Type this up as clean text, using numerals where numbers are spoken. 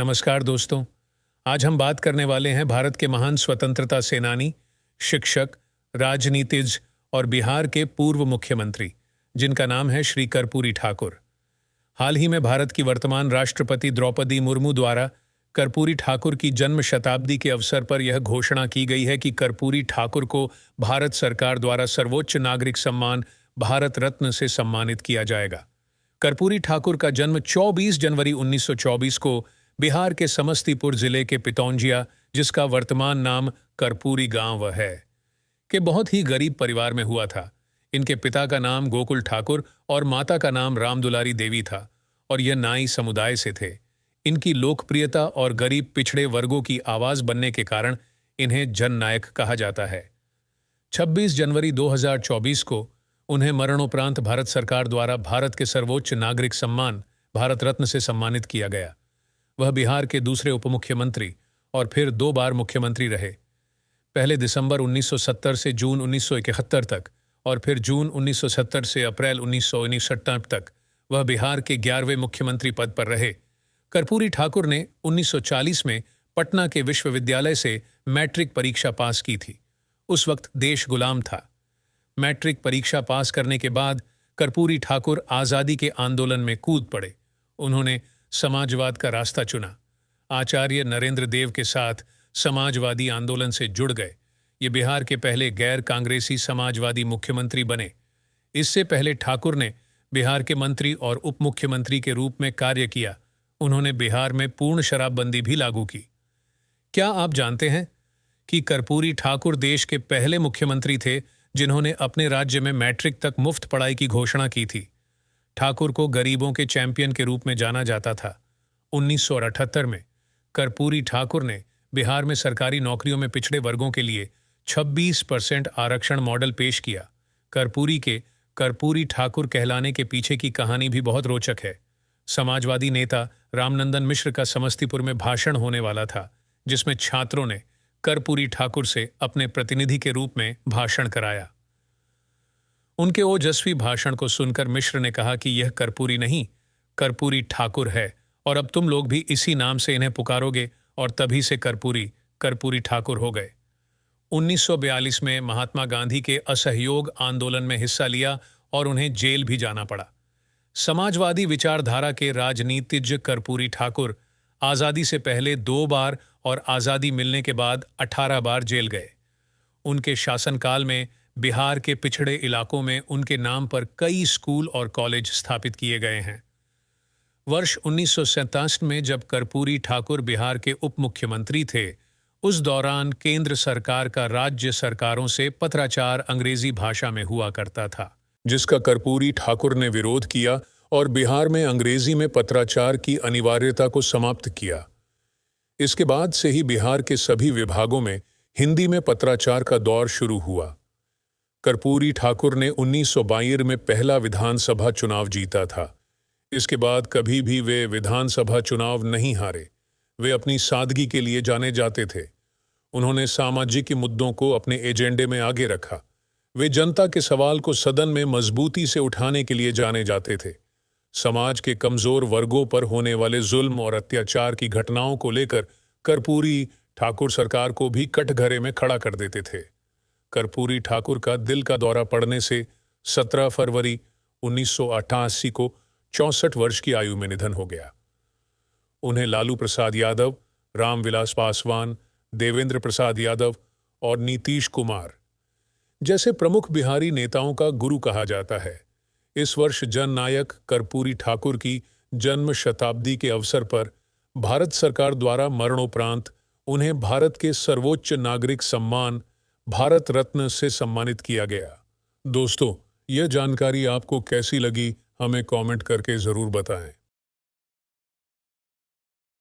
नमस्कार दोस्तों। आज हम बात करने वाले हैं भारत के महान स्वतंत्रता सेनानी, शिक्षक, राजनीतिज्ञ और बिहार के पूर्व मुख्यमंत्री, जिनका नाम है श्री कर्पूरी ठाकुर। हाल ही में भारत की वर्तमान राष्ट्रपति द्रौपदी मुर्मू द्वारा कर्पूरी ठाकुर की जन्म शताब्दी के अवसर पर यह घोषणा की गई है कि कर्पूरी ठाकुर को भारत सरकार द्वारा सर्वोच्च नागरिक सम्मान भारत रत्न से सम्मानित किया जाएगा। कर्पूरी ठाकुर का जन्म 24 जनवरी 1924 को बिहार के समस्तीपुर जिले के पितौंजिया, जिसका वर्तमान नाम कर्पूरी गांव है, के बहुत ही गरीब परिवार में हुआ था। इनके पिता का नाम गोकुल ठाकुर और माता का नाम रामदुलारी देवी था और यह नाई समुदाय से थे। इनकी लोकप्रियता और गरीब पिछड़े वर्गों की आवाज बनने के कारण इन्हें जननायक कहा जाता है। 26 जनवरी 2024 को उन्हें मरणोपरांत भारत सरकार द्वारा भारत के सर्वोच्च नागरिक सम्मान भारत रत्न से सम्मानित किया गया। वह बिहार के दूसरे उपमुख्यमंत्री और फिर 2 बार मुख्यमंत्री रहे, पहले दिसंबर 1970 से जून 1971 तक और फिर जून 1970 से अप्रैल 1969 तक वह बिहार के 11वें मुख्यमंत्री पद पर रहे। कर्पूरी ठाकुर ने 1940 में पटना के विश्वविद्यालय से मैट्रिक परीक्षा पास की थी। उस वक्त देश गुलाम था। मैट्रिक परीक्षा पास करने के बाद कर्पूरी ठाकुर आज़ादी के आंदोलन में कूद पड़े। उन्होंने समाजवाद का रास्ता चुना। आचार्य नरेंद्र देव के साथ समाजवादी आंदोलन से जुड़ गए। ये बिहार के पहले गैर कांग्रेसी समाजवादी मुख्यमंत्री बने। इससे पहले ठाकुर ने बिहार के मंत्री और उप मुख्यमंत्री के रूप में कार्य किया। उन्होंने बिहार में पूर्ण शराबबंदी भी लागू की। क्या आप जानते हैं कि कर्पूरी ठाकुर देश के पहले मुख्यमंत्री थे जिन्होंने अपने राज्य में मैट्रिक तक मुफ्त पढ़ाई की घोषणा की थी? ठाकुर को गरीबों के चैंपियन के रूप में जाना जाता था। 1978 में कर्पूरी ठाकुर ने बिहार में सरकारी नौकरियों में पिछड़े वर्गों के लिए 26% आरक्षण मॉडल पेश किया। कर्पूरी के कर्पूरी ठाकुर कहलाने के पीछे की कहानी भी बहुत रोचक है। समाजवादी नेता रामनंदन मिश्र का समस्तीपुर में भाषण होने वाला था, जिसमें छात्रों ने कर्पूरी ठाकुर से अपने प्रतिनिधि के रूप में भाषण कराया। उनके ओजस्वी भाषण को सुनकर मिश्र ने कहा कि यह कर्पूरी नहीं, कर्पूरी ठाकुर है और अब तुम लोग भी इसी नाम से इन्हें पुकारोगे, और तभी से कर्पूरी ठाकुर हो गए। 1942 में महात्मा गांधी के असहयोग आंदोलन में हिस्सा लिया और उन्हें जेल भी जाना पड़ा। समाजवादी विचारधारा के राजनीतिज्ञ कर्पूरी ठाकुर आज़ादी से पहले 2 बार और आज़ादी मिलने के बाद 18 बार जेल गए। उनके शासनकाल में बिहार के पिछड़े इलाकों में उनके नाम पर कई स्कूल और कॉलेज स्थापित किए गए हैं। वर्ष 1967 में जब कर्पूरी ठाकुर बिहार के उप मुख्यमंत्री थे, उस दौरान केंद्र सरकार का राज्य सरकारों से पत्राचार अंग्रेजी भाषा में हुआ करता था, जिसका कर्पूरी ठाकुर ने विरोध किया और बिहार में अंग्रेजी में पत्राचार की अनिवार्यता को समाप्त किया। इसके बाद से ही बिहार के सभी विभागों में हिंदी में पत्राचार का दौर शुरू हुआ। कर्पूरी ठाकुर ने 1972 में पहला विधानसभा चुनाव जीता था। इसके बाद कभी भी वे विधानसभा चुनाव नहीं हारे। वे अपनी सादगी के लिए जाने जाते थे। उन्होंने सामाजिक मुद्दों को अपने एजेंडे में आगे रखा। वे जनता के सवाल को सदन में मजबूती से उठाने के लिए जाने जाते थे। समाज के कमजोर वर्गों पर होने वाले जुल्म और अत्याचार की घटनाओं को लेकर कर्पूरी ठाकुर सरकार को भी कटघरे में खड़ा कर देते थे। कर्पूरी ठाकुर का दिल का दौरा पड़ने से 17 फरवरी 1988 को 64 वर्ष की आयु में निधन हो गया। उन्हें लालू प्रसाद यादव, रामविलास पासवान, देवेंद्र प्रसाद यादव और नीतीश कुमार जैसे प्रमुख बिहारी नेताओं का गुरु कहा जाता है। इस वर्ष जननायक कर्पूरी ठाकुर की जन्म शताब्दी के अवसर पर भारत सरकार द्वारा मरणोपरांत उन्हें भारत के सर्वोच्च नागरिक सम्मान भारत रत्न से सम्मानित किया गया। दोस्तों, यह जानकारी आपको कैसी लगी, हमें कमेंट करके जरूर बताएं।